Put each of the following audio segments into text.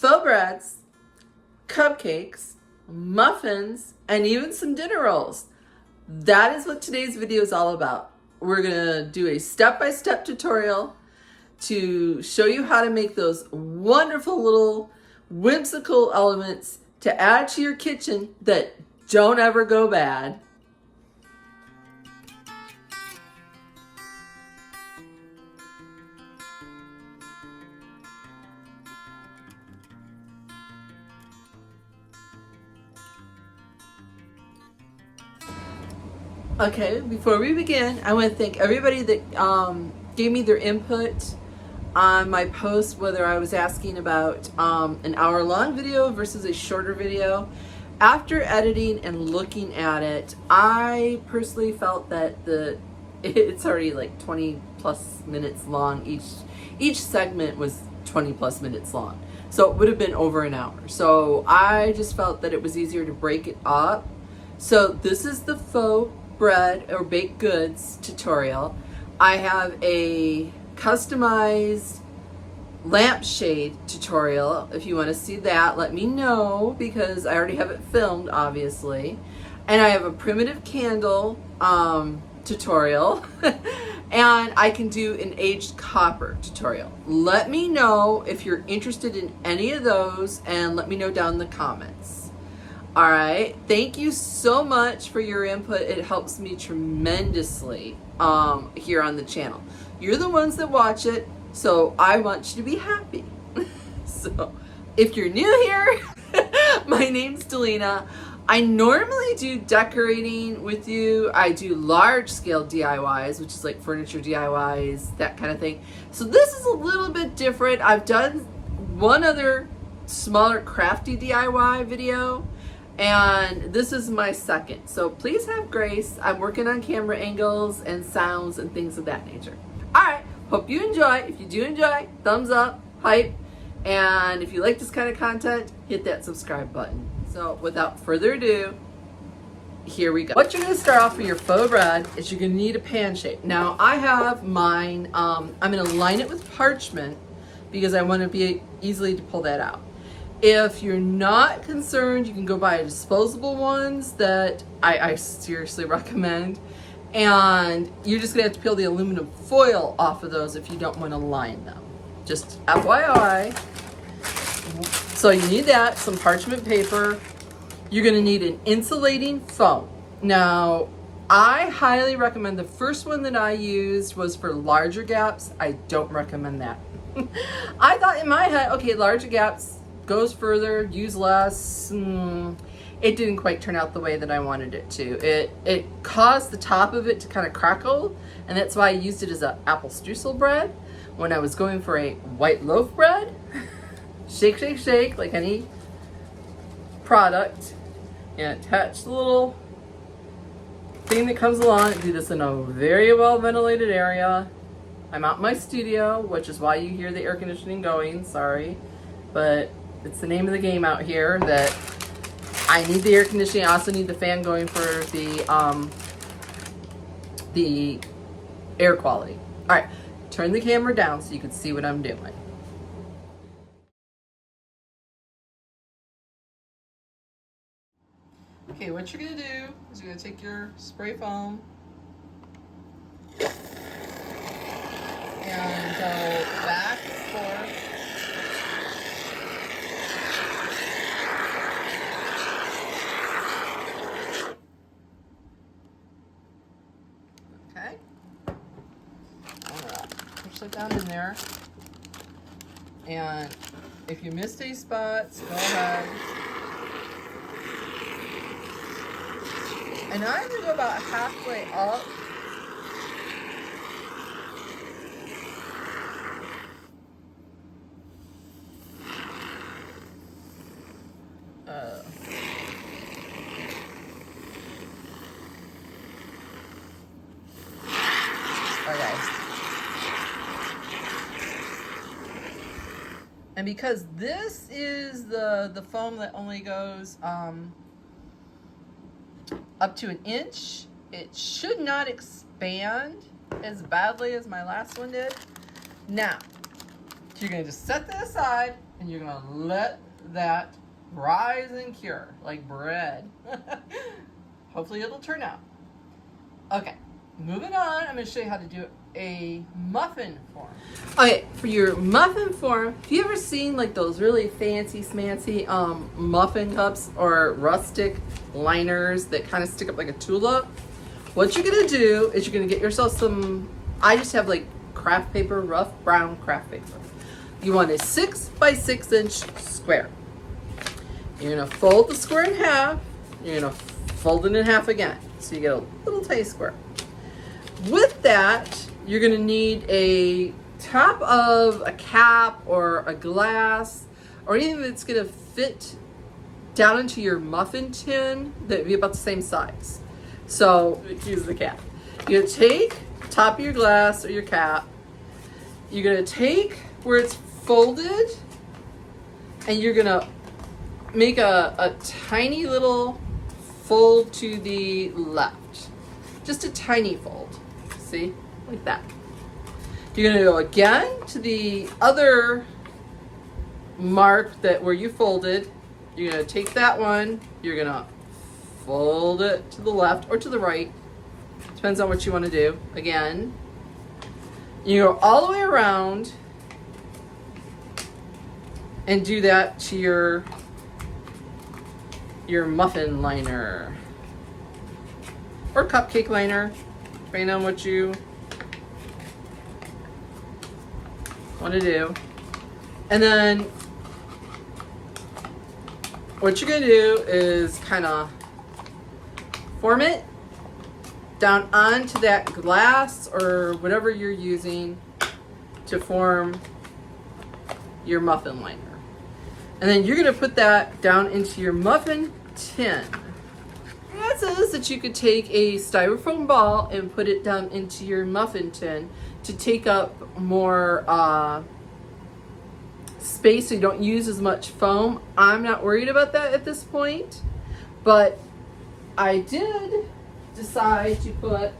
faux breads, cupcakes, muffins, and even some dinner rolls. That is what today's video is all about. We're gonna do a step-by-step tutorial to show you how to make those wonderful little whimsical elements to add to your kitchen that don't ever go bad. Okay, before we begin, I want to thank everybody that gave me their input on my post, whether I was asking about an hour-long video versus a shorter video. After editing and looking at it, I personally felt that it's already like 20 plus minutes long. Each segment was 20 plus minutes long, so it would have been over an hour. So I just felt that it was easier to break it up. So this is the faux bread or baked goods tutorial. I have a customized lampshade tutorial. If you want to see that, let me know, because I already have it filmed, obviously. And I have a primitive candle tutorial and I can do an aged copper tutorial. Let me know if you're interested in any of those, and let me know down in the comments. All right, thank you so much for your input. It helps me tremendously here on the channel. You're the ones that watch it, so I want you to be happy. So if you're new here, my name's Delina. I normally do decorating with you. I do large scale DIYs, which is like furniture DIYs, that kind of thing. So this is a little bit different. I've done one other smaller crafty DIY video, and this is my second. So please have grace. I'm working on camera angles and sounds and things of that nature. All right, hope you enjoy. If you do enjoy, thumbs up, hype. And if you like this kind of content, hit that subscribe button. So without further ado, here we go. What you're gonna start off with your faux bread is you're gonna need a pan shape. Now I have mine, I'm gonna line it with parchment because I wanna be easily to pull that out. If you're not concerned, you can go buy disposable ones that I seriously recommend. And you're just gonna have to peel the aluminum foil off of those if you don't wanna line them. Just FYI. So you need that, some parchment paper. You're gonna need an insulating foam. Now, I highly recommend, the first one that I used was for larger gaps. I don't recommend that. I thought in my head, okay, larger gaps, goes further, use less. It didn't quite turn out the way that I wanted it to. It caused the top of it to kind of crackle, and that's why I used it as an apple streusel bread. When I was going for a white loaf bread, shake, shake, shake, like any product, and attach the little thing that comes along. Do this in a very well ventilated area. I'm out in my studio, which is why you hear the air conditioning going, sorry. But it's the name of the game out here that I need the air conditioning. I also need the fan going for the air quality. All right, turn the camera down so you can see what I'm doing. Okay, what you're gonna do is you're gonna take your spray foam and go back and forth. Okay. Alright, push that down in there. And if you missed any spots, go ahead. And I'm gonna go about halfway up. Okay. And because this is the foam that only goes up to an inch, it should not expand as badly as my last one did. Now, you're gonna just set that aside and you're gonna let that rise and cure like bread. Hopefully it'll turn out. Okay, moving on, I'm gonna show you how to do a muffin form. Okay, for your muffin form, have you ever seen like those really fancy smancy muffin cups or rustic liners that kind of stick up like a tulip? What you're gonna do is you're gonna get yourself some, I just have like craft paper, rough brown craft paper. You want a 6 by 6 inch square. You're gonna fold the square in half. You're gonna fold it in half again. So you get a little tiny square. With that, you're gonna need a top of a cap or a glass, or anything that's gonna fit down into your muffin tin that'd be about the same size. So use the cap. You're gonna take the top of your glass or your cap. You're gonna take where it's folded, and you're gonna make a tiny little fold to the left. Just a tiny fold. See? Like that. You're gonna go again to the other mark that where you folded. You're gonna take that one, you're gonna fold it to the left or to the right. Depends on what you want to do. Again. You go all the way around and do that to your muffin liner or cupcake liner, depending on what you want to do. And then what you're gonna do is kind of form it down onto that glass or whatever you're using to form your muffin liner. And then you're gonna put that down into your muffin tin. And that says that you could take a styrofoam ball and put it down into your muffin tin to take up more space so you don't use as much foam. I'm not worried about that at this point, but I did decide to put,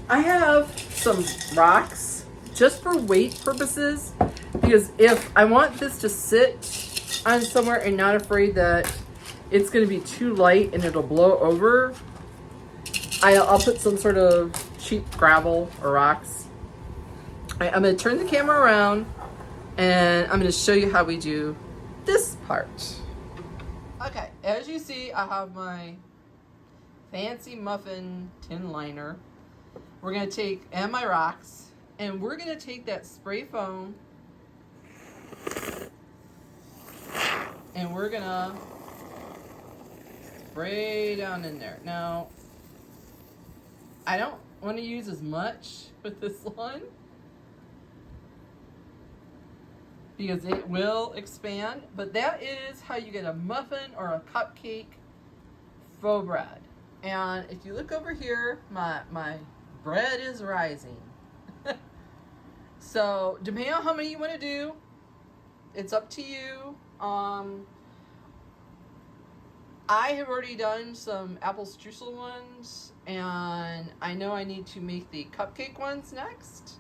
I have some rocks just for weight purposes, because if I want this to sit on somewhere and not afraid that it's going to be too light and it'll blow over, I'll put some sort of cheap gravel or rocks. I'm going to turn the camera around and I'm going to show you how we do this part. Okay, as you see, I have my fancy muffin tin liner. We're going to take, and my rocks, and we're going to take that spray foam and we're going to spray down in there. Now, I don't want to use as much with this one because it will expand, but that is how you get a muffin or a cupcake faux bread. And if you look over here, my bread is rising. So depending on how many you want to do, it's up to you. I have already done some apple streusel ones, and I know I need to make the cupcake ones next.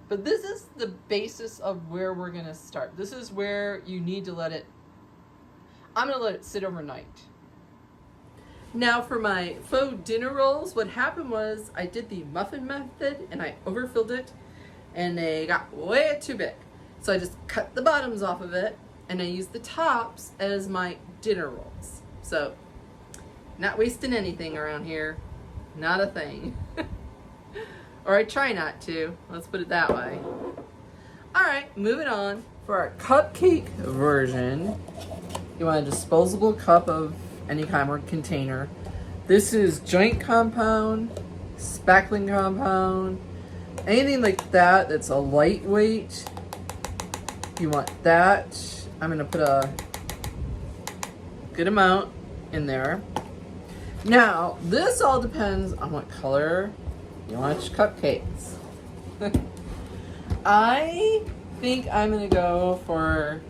But this is the basis of where we're going to start. This is where you need to let it, I'm going to let it sit overnight. Now for my faux dinner rolls, what happened was I did the muffin method and I overfilled it and they got way too big. So I just cut the bottoms off of it and I used the tops as my dinner rolls. So not wasting anything around here. Not a thing. Or I try not to. Let's put it that way. Alright, moving on. For our cupcake version, you want a disposable cup of any kind or container. This is joint compound, spackling compound, anything like that that's a lightweight. You want that. I'm going to put a good amount in there. Now, this all depends on what color you want your cupcakes. I think I'm going to go for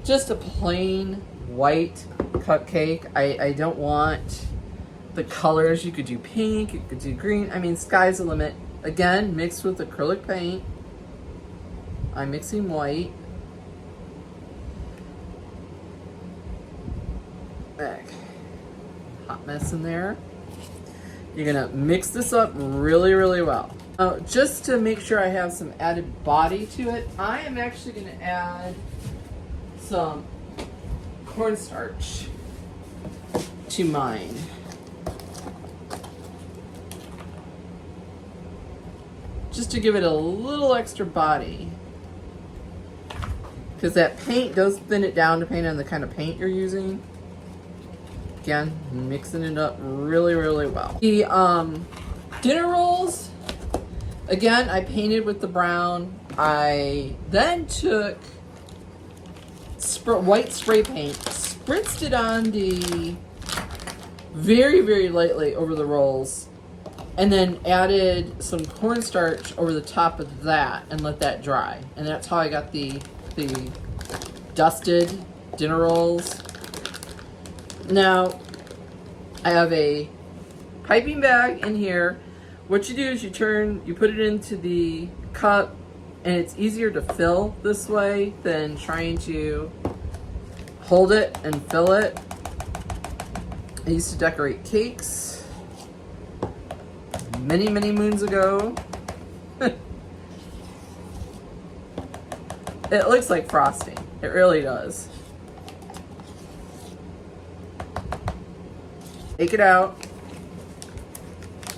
just a plain white cupcake. I don't want the colors. You could do pink, you could do green. I mean, sky's the limit. Again, mixed with acrylic paint. I'm mixing white. Hot mess in there. You're gonna mix this up really, really well. Now, just to make sure I have some added body to it, I am actually gonna add some cornstarch to mine. Just to give it a little extra body. Because that paint does thin it down depending on the kind of paint you're using. Again, mixing it up really, really well. The dinner rolls, again, I painted with the brown. I then took white spray paint, spritzed it on the very, very lightly over the rolls, and then added some cornstarch over the top of that and let that dry. And that's how I got the dusted dinner rolls. Now, I have a piping bag in here. What you do is you put it into the cup, and it's easier to fill this way than trying to hold it and fill it. I used to decorate cakes many, many moons ago. It looks like frosting. It really does. Take it out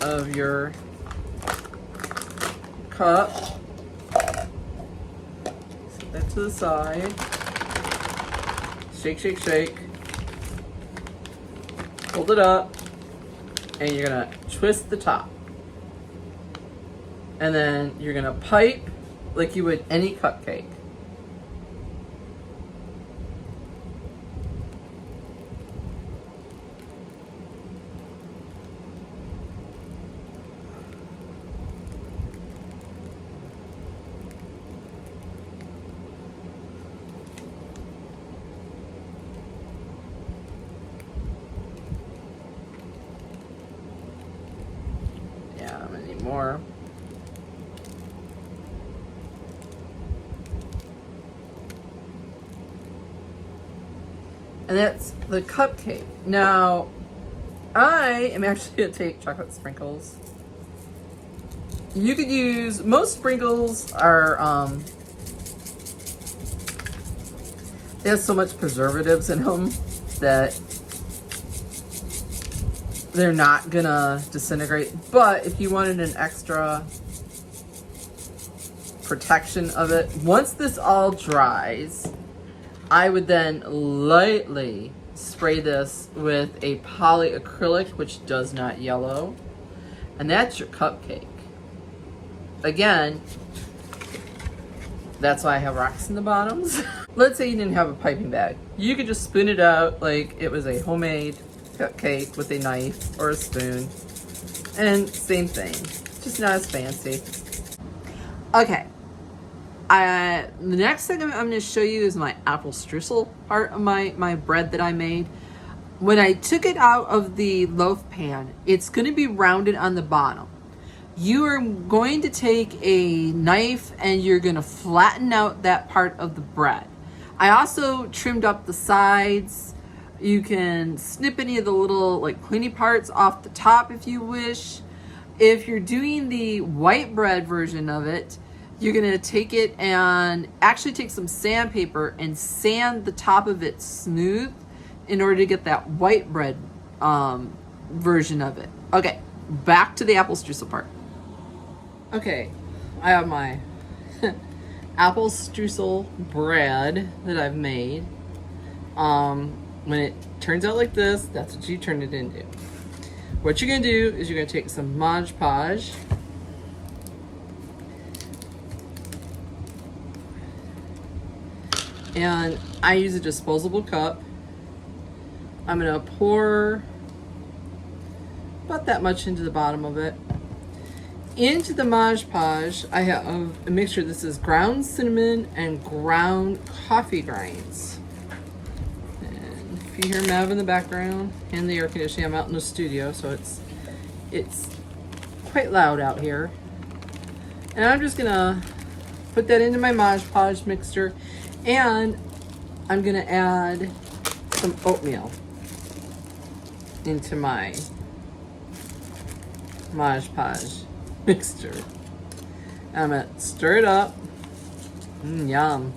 of your cup. Set that to the side. Shake, shake, shake. Hold it up. And you're gonna twist the top. And then you're gonna pipe like you would any cupcake. I'm gonna need more. And that's the cupcake. Now, I am actually gonna take chocolate sprinkles. You could use, most sprinkles are, they have so much preservatives in them that they're not gonna disintegrate. But if you wanted an extra protection of it, once this all dries, I would then lightly spray this with a polyacrylic, which does not yellow. And that's your cupcake. Again, that's why I have rocks in the bottoms. Let's say you didn't have a piping bag. You could just spoon it out like it was a homemade cupcake with a knife or a spoon. And same thing, just not as fancy. Okay. The next thing I'm going to show you is my apple streusel part of my bread that I made. When I took it out of the loaf pan, it's going to be rounded on the bottom. You are going to take a knife and you're going to flatten out that part of the bread. I also trimmed up the sides. You can snip any of the little like pointy parts off the top if you wish. If you're doing the white bread version of it, you're gonna take it and actually take some sandpaper and sand the top of it smooth in order to get that white bread version of it. Okay, back to the apple streusel part. Okay, I have my apple streusel bread that I've made. When it turns out like this, that's what you turn it into. What you're gonna do is you're gonna take some Mod Podge. And I use a disposable cup. I'm gonna pour about that much into the bottom of it. Into the Mod Podge, I have a mixture. This is ground cinnamon and ground coffee grinds. And if you hear Mav in the background and the air conditioning, I'm out in the studio, so it's quite loud out here. And I'm just gonna put that into my Mod Podge mixture, and I'm gonna add some oatmeal into my Mod Podge mixture. I'm gonna stir it up. Yum.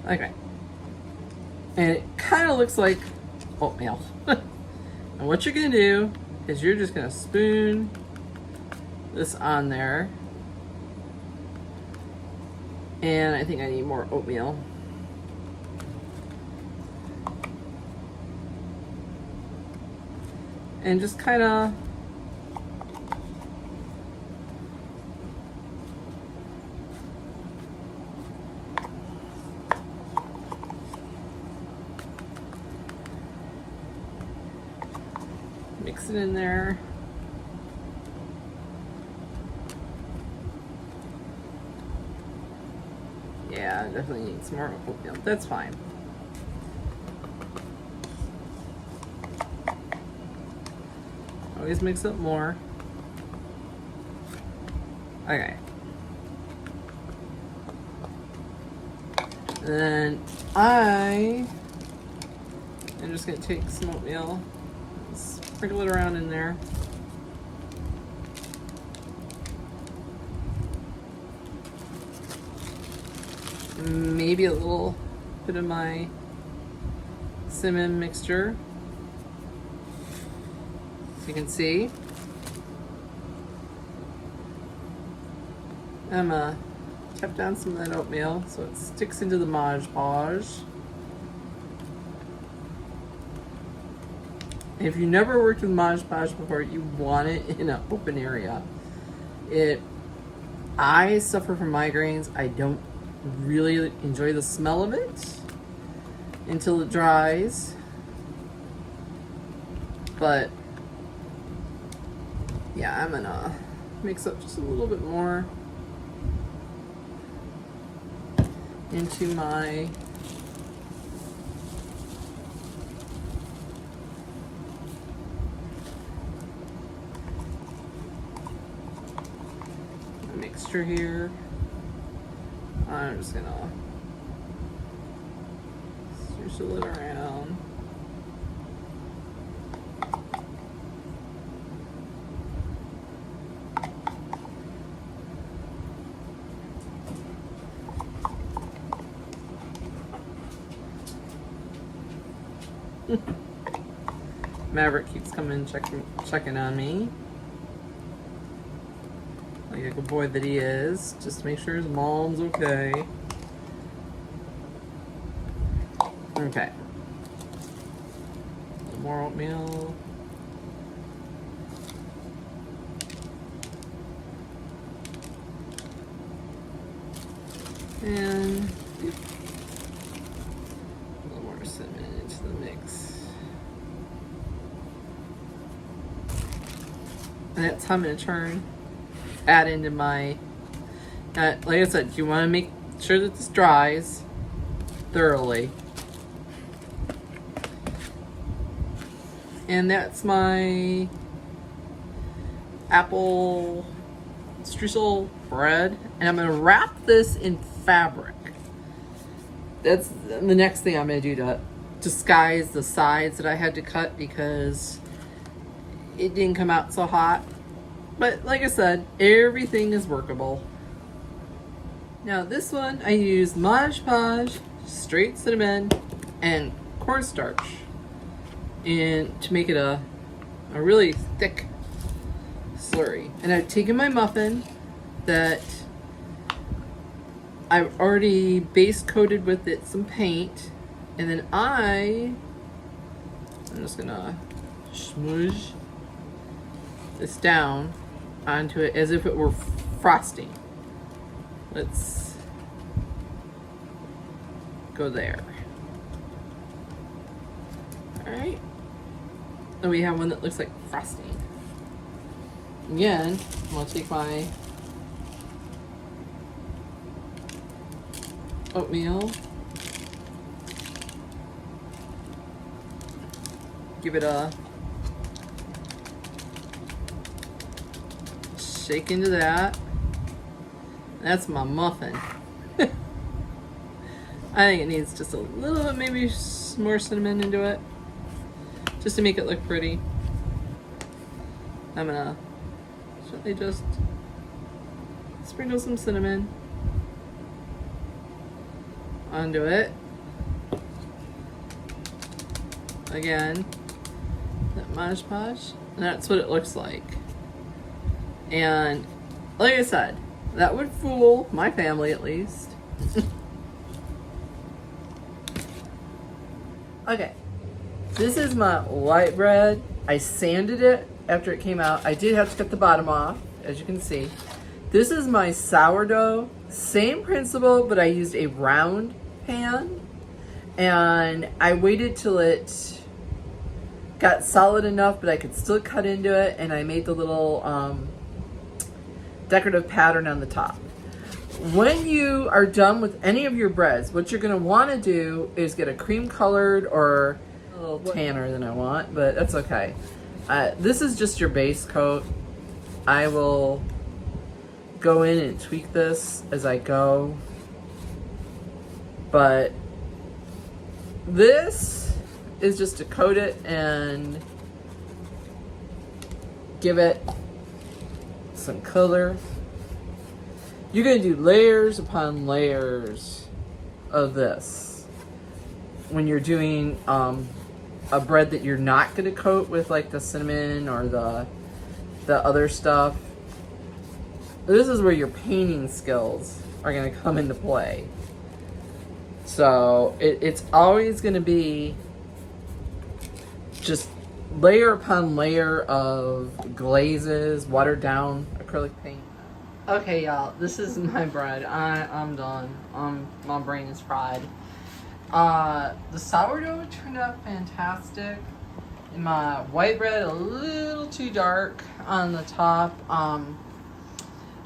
Okay. And it kind of looks like oatmeal. And what you're going to do is you're just going to spoon this on there. And I think I need more oatmeal. And just kind of mix it in there. Yeah, definitely need some more oatmeal. That's fine. Always mix up more. Okay. Then I'm just gonna take some oatmeal, sprinkle it around in there. Maybe a little bit of my cinnamon mixture. So you can see. I'm gonna tap down some of that oatmeal so it sticks into the Mod Podge. If you've never worked with Mod Podge before, you want it in an open area. I suffer from migraines. I don't really enjoy the smell of it until it dries. But yeah, I'm gonna mix up just a little bit more into my mixture here. I'm just gonna swirl it around. Maverick keeps coming checking on me. Like a good boy that he is, just to make sure his mom's okay. Okay. A little more oatmeal. And a little more cinnamon into the mix. And that's how I'm going to add into my, like I said, you want to make sure that this dries thoroughly. And that's my apple streusel bread. And I'm going to wrap this in fabric. That's the next thing I'm going to do to disguise the sides that I had to cut because it didn't come out so hot. But like I said, everything is workable. Now this one, I used Mod Podge, straight cinnamon, and cornstarch to make it a really thick slurry. And I've taken my muffin that I've already base coated with some paint, and then I'm just gonna smoosh this down onto it as if it were frosting. Let's go there. All right. And we have one that looks like frosting. Again, I'm gonna take my oatmeal give it a shake into that. That's my muffin. I think it needs just a little bit, maybe more cinnamon into it, just to make it look pretty. I'm gonna gently just sprinkle some cinnamon onto it. Again, that Mod Podge, and that's what it looks like. And like I said, that would fool my family at least. Okay, this is my white bread. I sanded it after it came out. I did have to cut the bottom off, as you can see. This is my sourdough. Same principle, but I used a round pan. And I waited till it got solid enough, but I could still cut into it. And I made the little decorative pattern on the top. When you are done with any of your breads, what you're going to want to do is get a cream colored, or a little tanner than I want, but that's okay. This is just your base coat. I will go in and tweak this as I go, but this is just to coat it and give it some color. You're going to do layers upon layers of this when you're doing a bread that you're not going to coat with, like the cinnamon or the other stuff. This is where your painting skills are going to come into play. So it's always going to be just layer upon layer of glazes, watered down acrylic paint. Okay, y'all, this is my bread. I'm done. My brain is fried. The sourdough turned out fantastic. And my white bread a little too dark on the top.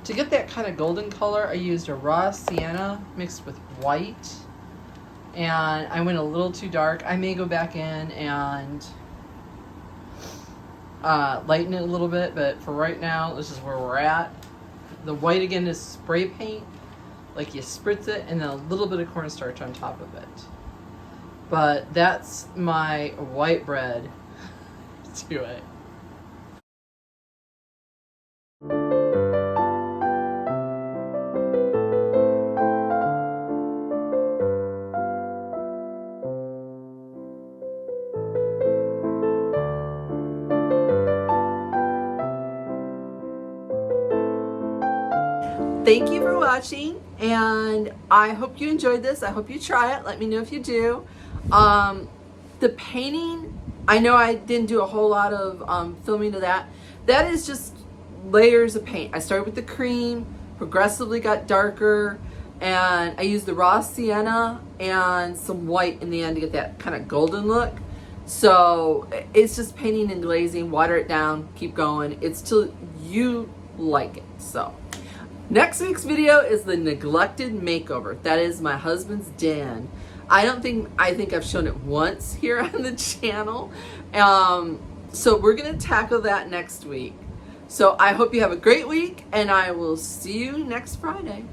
To get that kind of golden color, I used a raw sienna mixed with white. And I went a little too dark. I may go back in and lighten it a little bit, but for right now, this is where we're at. The white, again, is spray paint. Like, you spritz it and then a little bit of cornstarch on top of it. But that's my white bread to it. Thank you for watching, and I hope you enjoyed this. I hope you try it. Let me know if you do. The painting, I know I didn't do a whole lot of filming of that. That is just layers of paint. I started with the cream, progressively got darker, and I used the raw sienna and some white in the end to get that kind of golden look. So it's just painting and glazing, water it down, keep going. It's till you like it. So next week's video is the neglected makeover. That is my husband's den. I think I've shown it once here on the channel. So we're gonna tackle that next week. So I hope you have a great week, and I will see you next Friday.